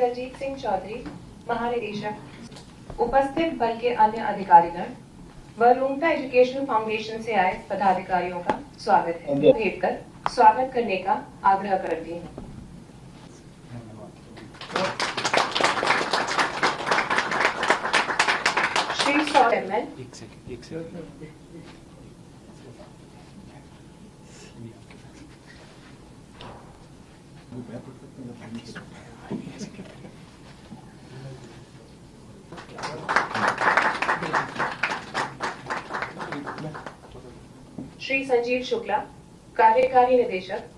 दलजीत सिंह चौधरी, महानिदेशक, उपस्थित बल के अन्य अधिकारीगण व रूंगटा एजुकेशनल फाउंडेशन से आए पदाधिकारियों का स्वागत है। भेंट कर स्वागत करने का आग्रह करती हूँ। श्री चेयरमैन, श्री संजीव शुक्ला, कार्यकारी निदेशक,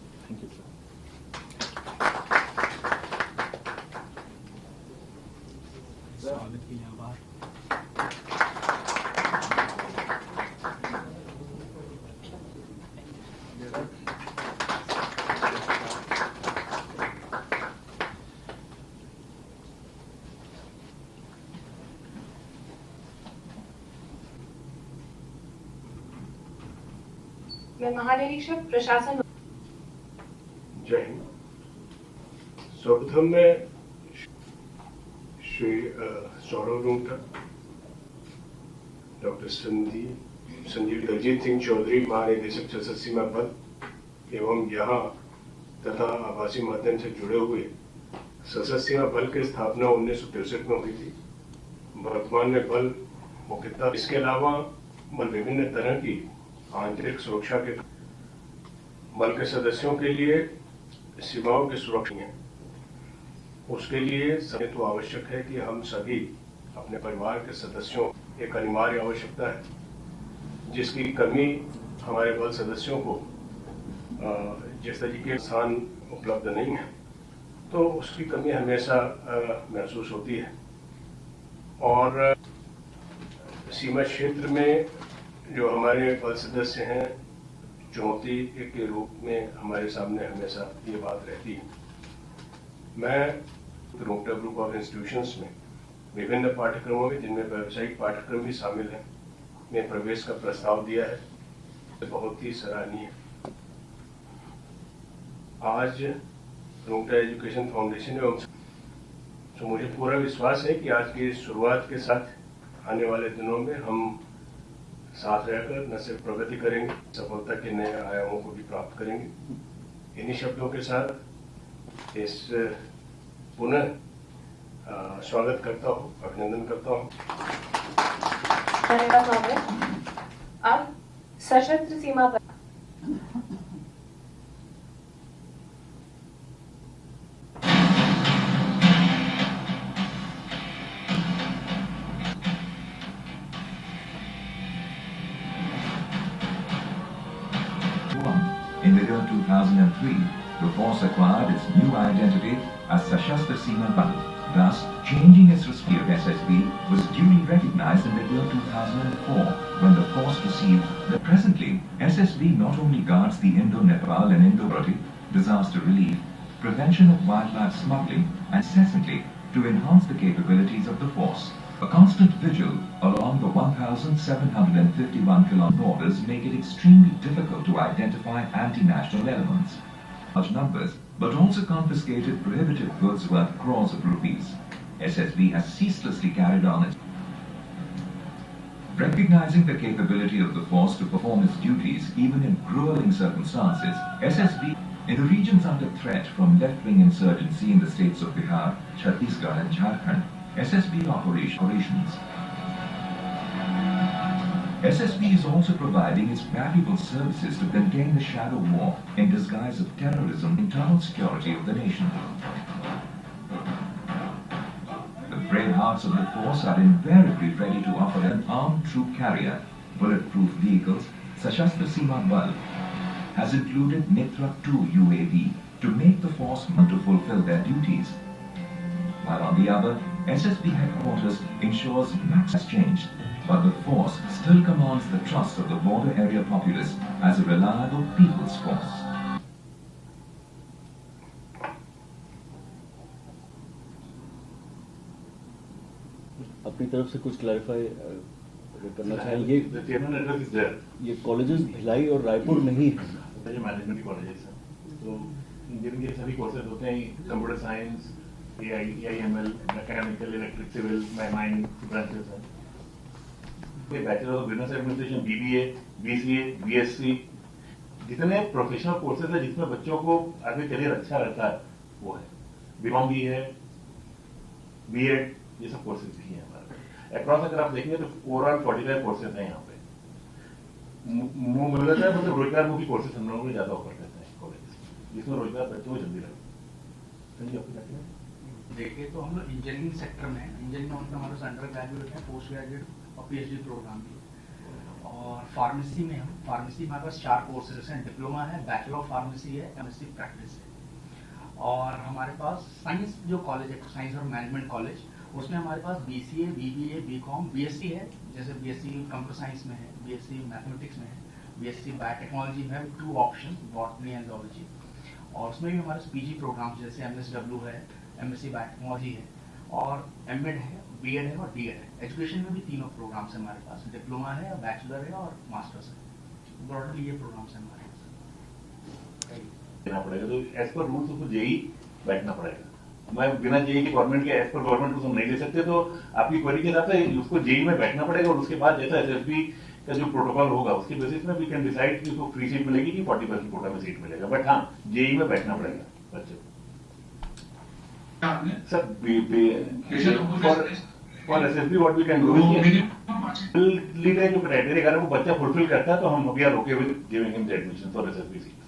मैं महानिरीक्षक प्रशासन। जय हिंद। सर्वप्रथम मैं श्री सौरव रूंगटा, डॉक्टर संजीव दलजीत सिंह चौधरी, महानिदेशक सशस्त्र सीमा बल एवं यहाँ तथा आभासी माध्यम से जुड़े हुए सशस्त्र सीमा बल की स्थापना 1963 में हुई थी। वर्तमान में बल मुख्यतः इसके अलावा बल विभिन्न तरह की आंतरिक सुरक्षा के बल के सदस्यों के लिए सीमाओं की सुरक्षा है। उसके लिए सभी तो आवश्यक है कि हम सभी अपने परिवार के सदस्यों एक अनिवार्य आवश्यकता है, जिसकी कमी हमारे बल सदस्यों को जिस तरीके स्थान उपलब्ध नहीं है, तो उसकी कमी हमेशा महसूस होती है। और सीमा क्षेत्र में जो हमारे बल सदस्य हैं, चुनौती के रूप में हमारे सामने हमेशा ये बात रहती है। मैं रूंगटा ग्रुप ऑफ इंस्टीट्यूशंस में विभिन्न पाठ्यक्रमों में, जिनमें व्यावसायिक पाठ्यक्रम भी शामिल हैं, में प्रवेश का प्रस्ताव दिया है। बहुत ही सराहनीय। आज रूंगटा एजुकेशन फाउंडेशन एवं तो मुझे पूरा विश्वास है कि आज की शुरुआत के साथ आने वाले दिनों में हम साथ रहकर न सिर्फ प्रगति करेंगे, सफलता के नए आयामों को भी प्राप्त करेंगे। इन्हीं शब्दों के साथ इस पुनः स्वागत करता हूँ, अभिनंदन करता हूँ। धन्यवाद। अब सशस्त्र सीमा बल In the year 2003, the force acquired its new identity as Sashastra Seema Bal. Thus, changing its respect of SSB was duly recognized in the year 2004 when the force received the presently SSB not only guards the Indo-Nepal and Indo-Bharati disaster relief, prevention of wildlife smuggling and incessantly to enhance the capabilities of the force. A constant vigil along the 1,751 km borders make it extremely difficult to identify anti-national elements. Large numbers, but also confiscated prohibitive goods worth crores of rupees. SSB has ceaselessly carried on its recognizing the capability of the force to perform its duties even in grueling circumstances. SSB in the regions under threat from left-wing insurgency in the states of Bihar, Chhattisgarh and Jharkhand, SSB operations. SSB is also providing its valuable services to contain the shadow war in disguise of terrorism, internal security of the nation. The brave hearts of the force are invariably ready to offer an armed troop carrier, bulletproof vehicles. Sashastra Seema Bal has included Mitra 2 UAV to make the force to fulfill their duties. While on the other, SSB headquarters ensures max has changed, but the force still commands the trust of the border area populace as a reliable people's force. अपनी तरफ से कुछ clarify करना चाहिए। ये colleges Bhilai और रायपुर में ही है। मैनेजमेंट कॉलेजेस हैं, तो जिनके सभी कोर्सेज होते हैं, computer science, AIML, mechanical, electric, civil, mining branches हैं। Bachelor of business administration, BBA, BCA, BSc, जितने प्रोफेशनल कोर्सेज है जिसमें बच्चों को आगे करियर अच्छा रहता है वो है। BCom भी है, B.Ed, ये सब कोर्सेज भी हैं हमारे। अक्रॉस अगर आप देखेंगे तो ओवरऑल 45 कोर्सेज हैं यहाँ पे। मुझे लगता है मतलब रोजगारमुखी कोर्सेज हम लोगों को ज्यादा ऑफर करते हैं कॉलेज, जिसमें रोजगार बच्चों को जल्दी लगता है। देखिए तो हम लोग इंजीनियरिंग सेक्टर में, इंजीनियरिंग में हमारे पास अंडर ग्रेजुएट है, पोस्ट ग्रेजुएट और PhD प्रोग्राम भी। और फार्मेसी में हमारे पास 4 कोर्सेज हैं, डिप्लोमा है, बैचलर ऑफ फार्मेसी है, MSc प्रैक्टिस है। और हमारे पास साइंस जो कॉलेज है, साइंस और मैनेजमेंट कॉलेज, उसमें हमारे पास BCA, BBA, BCom, BSc है, जैसे BSc कंप्यूटर साइंस में है, BSc मैथमेटिक्स में है, BSc बायोटेक्नोलॉजी में है, 2 ऑप्शन, बॉटनी एंड जूलॉजी। और उसमें भी हमारे PG प्रोग्राम जैसे MSW है, MSc बायोटेक्नोलॉजी है, और M.Ed है, B.Ed है और D.Ed है। एजुकेशन में भी 3 प्रोग्राम्स है हमारे पास, डिप्लोमा है, बैचलर है और मास्टर्स है। ब्रॉडली ये प्रोग्राम्स है हमारे पास। देना पड़ेगा तो एज पर रूल्स उसको JEE बैठना पड़ेगा। मैं बिना JEE के गवर्नमेंट के एज पर गवर्नमेंट उसको नहीं ले सकते, तो आपकी क्वेरी के हिसाब से उसको JEE में बैठना पड़ेगा और उसके बाद जैसा SSB का जो प्रोटोकॉल होगा उसके बेसिस में वी कैन डिसाइड कि उसको फ्री सीट मिलेगी कि 40% कोटा में सीट मिलेगा। बट हाँ, JEE में बैठना पड़ेगा बच्चे को। Sir for SSB what we can do leader जो क्राइटेरिया अगर वो बच्चा फुलफिल करता है तो हम we are okay with giving him the admission for SSB seats.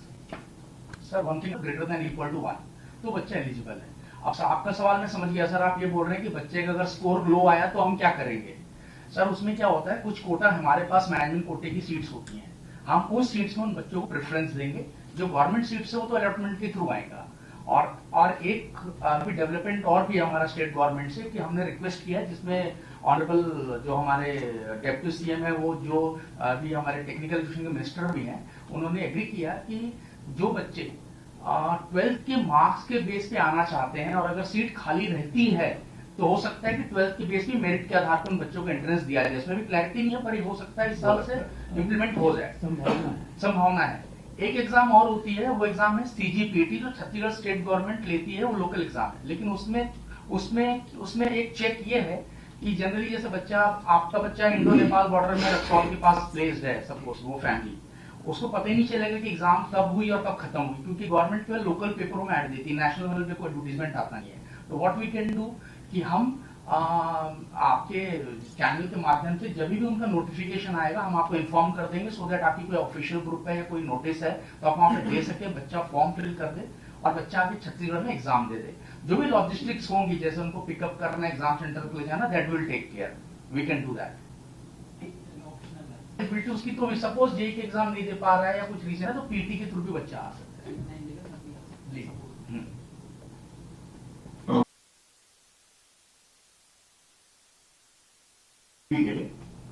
Sir 1 thing greater than equal to 1 तो बच्चा एलिजिबल है। अब सर आपका सवाल मैं समझ गया सर, आप ये बोल रहे हैं कि बच्चे का अगर स्कोर लो आया तो हम क्या करेंगे। सर उसमें क्या होता है, कुछ कोटा हमारे पास मैनेजमेंट कोटे की सीट्स होती हैं, हम उस सीट्स में उन बच्चों को प्रेफरेंस देंगे। जो गवर्नमेंट सीट्स है वो तो अलॉटमेंट के थ्रू आएगा। और एक अभी डेवलपमेंट और भी हमारा स्टेट गवर्नमेंट से कि हमने रिक्वेस्ट किया है, जिसमें ऑनरेबल जो हमारे डेप्यूटी CM है, वो जो अभी हमारे टेक्निकल एजुकेशन के मिनिस्टर भी हैं, उन्होंने एग्री किया कि जो बच्चे 12th के मार्क्स के बेस पे आना चाहते हैं और अगर सीट खाली रहती है तो हो सकता है कि 12th के बेस पे मेरिट के आधार पर उन बच्चों को एंट्रेंस दिया जाए। इसमें भी क्लैरिटी नहीं है, पर ये हो सकता है इस साल से इम्प्लीमेंट हो जाए, संभावना है। एक एग्जाम और होती है, वो एग्जाम है CGPT जो छत्तीसगढ़ स्टेट गवर्नमेंट लेती है, वो लोकल एग्जाम है। लेकिन उसमें एक चेक ये है कि जनरली जैसे बच्चा, आपका बच्चा इंडो नेपाल बॉर्डर में रक्सौल के पास प्लेस्ड है, सपोज वो फैमिली, उसको पता ही नहीं चलेगा कि एग्जाम कब हुई और कब खत्म हुई, क्योंकि गवर्नमेंट केवल लोकल पेपरों में ऐड देती है, नेशनल लेवल पे कोई एडवर्टीजमेंट आता नहीं है। तो व्हाट वी कैन डू कि हम आपके चैनल के माध्यम से जब भी उनका नोटिफिकेशन आएगा हम आपको इन्फॉर्म कर देंगे, सो दैट आपकी कोई ऑफिशियल ग्रुप है या कोई नोटिस है तो आप वहां पे दे सके, बच्चा फॉर्म फिल कर दे और बच्चा आके छत्तीसगढ़ में एग्जाम दे दे। जो भी लॉजिस्टिक्स होंगी, जैसे उनको पिकअप करना, एग्जाम सेंटर पे ले जाना, that will take care, we can do that. उसकी तो सपोज JEE के एग्जाम नहीं दे पा रहा है या कुछ रीजन है तो PT के थ्रू भी बच्चा आ सकता है जी। ठीक है,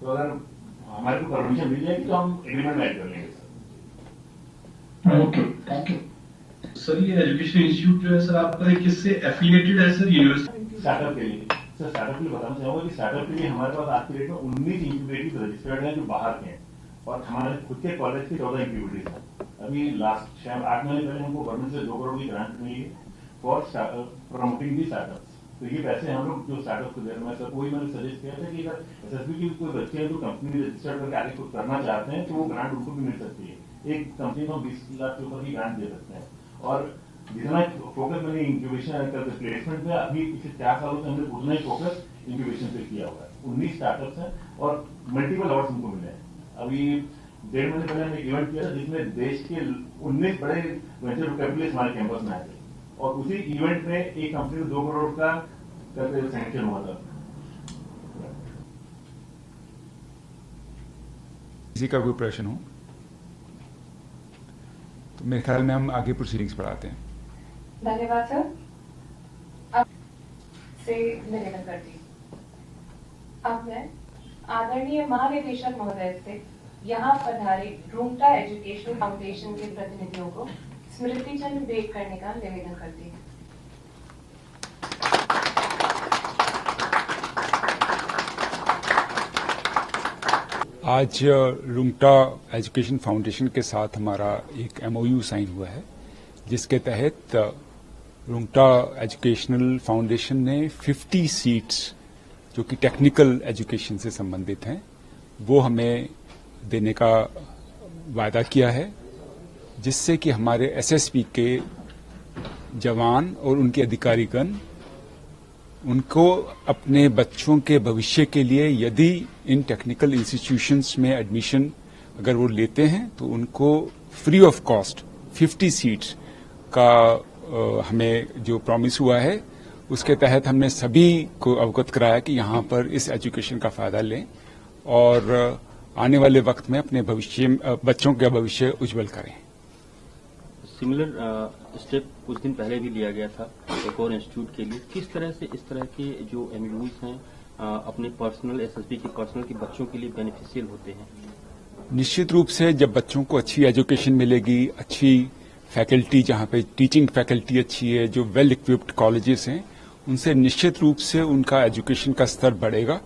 तो अगर हमारे को परमिशन मिल जाएगी तो हम एग्रीमेंट में ऐड कर लेंगे सर। ओके ओके सर, ये एजुकेशन इंस्टीट्यूट जो है सर आपका किससे एफिलिएटेड है सर? यूनिवर्सिटी स्टार्टअप के लिए सर, स्टार्टअप के लिए बताना चाहूंगा कि स्टार्टअप के लिए हमारे पास आज के डेट में 19 इंक्यूबेटर्स रजिस्टर्ड हैं जो बाहर के हैं और हमारे खुद के कॉलेज के 14 इंक्यूबेटर्स हैं। अभी लास्ट शायद 8 महीने पहले हमको गवर्नमेंट से 2 करोड़ की ग्रांट मिली है फॉर प्रमोटिंग दी स्टार्टअप्स। तो ये पैसे हम लोग जो स्टार्टअप को दे रहे हैं, सर वही मैंने सजेस्ट किया था कि अगर SSB की कोई बच्चे हैं जो कंपनी रजिस्टर्ड करके आगे कुछ करना चाहते हैं तो वो ग्रांट उनको भी मिल सकती है। एक कंपनी को 20 लाख के ऊपर की ग्रांट दे सकते हैं। और जितना फोकस मैंने इंक्यूबेशन करके प्लेसमेंट में अभी पिछले 4 सालों से हमने उतना ही फोकस इंक्यूबेशन पे किया हुआ है। 19 स्टार्टअप्स हैं और मल्टीपल अवार्ड्स हमको मिले हैं। अभी 1.5 महीने पहले हमने इवेंट किया था जिसमें देश के 19 बड़े वेंचर कैपिटलिस्ट हमारे कैंपस में आए थे और उसी इवेंट में एक कंपनी को 2 करोड़ का करके सैंक्शन हुआ था। किसी का कोई प्रश्न हो तो मेरे ख्याल में हम आगे प्रोसीडिंग्स बढ़ाते हैं। धन्यवाद सर। अब से निवेदन करती हूँ, अब मैं आदरणीय महानिदेशक महोदय से यहाँ पधारे रूंगटा एजुकेशनल फाउंडेशन के प्रतिनिधियों को स्मृति चिन्ह भेंट करने का निवेदन करती हूँ। आज रूंगटा एजुकेशन फाउंडेशन के साथ हमारा एक MOU साइन हुआ है जिसके तहत रुंगटा एजुकेशनल फाउंडेशन ने 50 सीट्स जो कि टेक्निकल एजुकेशन से संबंधित हैं वो हमें देने का वादा किया है, जिससे कि हमारे एसएसपी के जवान और उनके अधिकारीगण उनको अपने बच्चों के भविष्य के लिए यदि इन टेक्निकल इंस्टीट्यूशंस में एडमिशन अगर वो लेते हैं तो उनको फ्री ऑफ कॉस्ट 50 सीट्स का हमें जो प्रॉमिस हुआ है उसके तहत हमने सभी को अवगत कराया कि यहाँ पर इस एजुकेशन का फायदा लें और आने वाले वक्त में अपने बच्चों का भविष्य उज्जवल करें। सिमिलर स्टेप कुछ दिन पहले भी लिया गया था एक और इंस्टीट्यूट के लिए। किस तरह से इस तरह के जो एमयूज हैं अपने पर्सनल एसएसपी के पर्सनल के बच्चों के लिए बेनिफिशियल होते हैं? निश्चित रूप से जब बच्चों को अच्छी एजुकेशन मिलेगी, अच्छी फैकल्टी जहाँ पे टीचिंग फैकल्टी अच्छी है, जो वेल इक्विप्ड कॉलेजेस हैं, उनसे निश्चित रूप से उनका एजुकेशन का स्तर बढ़ेगा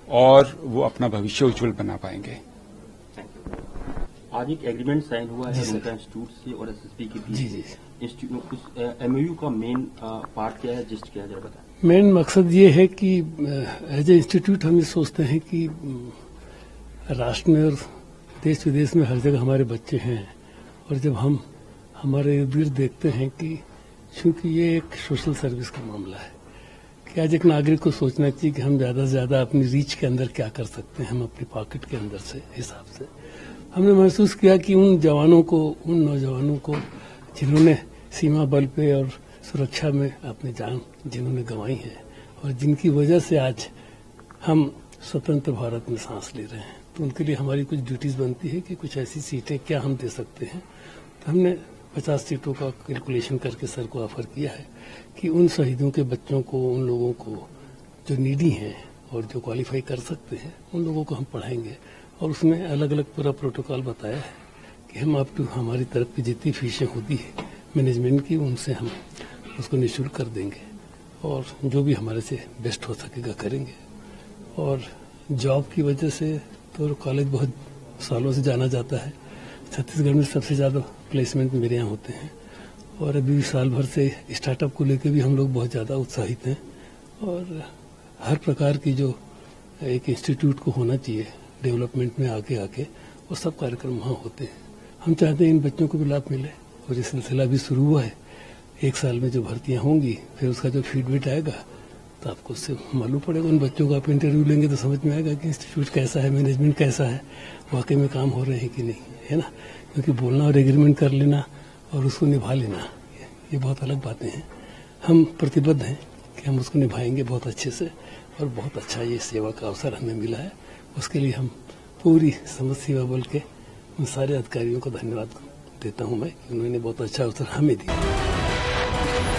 और वो अपना भविष्य उज्जवल बना पाएंगे। आज एक एग्रीमेंट साइन हुआ है रुंगटा इंस्टीट्यूट से और एसएसपी के बीच। उस एमओयू का मेन पार्ट क्या है, जस्ट क्या जाए बताएं। मेन मकसद ये है कि एज ए इंस्टीट्यूट हम ये सोचते हैं कि राष्ट्र में और देश विदेश में हर जगह हमारे बच्चे हैं और जब हम हमारे इर्द गिर्द देखते हैं कि चूंकि ये एक सोशल सर्विस का मामला है कि आज एक नागरिक को सोचना चाहिए कि हम ज्यादा से ज्यादा अपनी रीच के अंदर क्या कर सकते हैं, हम अपनी पॉकेट के अंदर से हिसाब से हमने महसूस किया कि उन जवानों को, उन नौजवानों को जिन्होंने सीमा बल पे और सुरक्षा में अपनी जान जिन्होंने गंवाई है और जिनकी वजह से आज हम स्वतंत्र भारत में सांस ले रहे हैं, तो उनके लिए हमारी कुछ ड्यूटीज बनती है कि कुछ ऐसी सीटें क्या हम दे सकते हैं। तो हमने 50 सीटों का कैलकुलेशन करके सर को ऑफर किया है कि उन शहीदों के बच्चों को, उन लोगों को जो नीडी हैं और जो क्वालिफाई कर सकते हैं, उन लोगों को हम पढ़ाएंगे और उसमें अलग अलग पूरा प्रोटोकॉल बताया है कि हम अप टू हमारी तरफ की जितनी फीसें होती है मैनेजमेंट की, उनसे हम उसको निःशुल्क कर देंगे और जो भी हमारे से बेस्ट हो सकेगा करेंगे। और जॉब की वजह से तो कॉलेज बहुत सालों से जाना जाता है। छत्तीसगढ़ में सबसे ज़्यादा प्लेसमेंट मेरे यहाँ होते हैं और अभी साल भर से स्टार्टअप को लेकर भी हम लोग बहुत ज़्यादा उत्साहित हैं और हर प्रकार की जो एक इंस्टीट्यूट को होना चाहिए डेवलपमेंट में आगे वो सब कार्यक्रम वहाँ होते हैं। हम चाहते हैं इन बच्चों को भी लाभ मिले और ये सिलसिला भी शुरू हुआ है। एक साल में जो भर्तियाँ होंगी फिर उसका जो फीडबैक आएगा तो आपको उससे मालूम पड़ेगा। उन बच्चों का आप इंटरव्यू लेंगे तो समझ में आएगा कि इंस्टीट्यूट कैसा है, मैनेजमेंट कैसा है, वाकई में काम हो रहे हैं कि नहीं, है ना। क्योंकि बोलना और एग्रीमेंट कर लेना और उसको निभा लेना ये बहुत अलग बातें हैं। हम प्रतिबद्ध हैं कि हम उसको निभाएंगे बहुत अच्छे से और बहुत अच्छा ये सेवा का अवसर हमें मिला है। उसके लिए हम पूरी समझ सेवा बल के उन सारे अधिकारियों को धन्यवाद देता हूँ मैं कि उन्होंने बहुत अच्छा अवसर हमें दिया।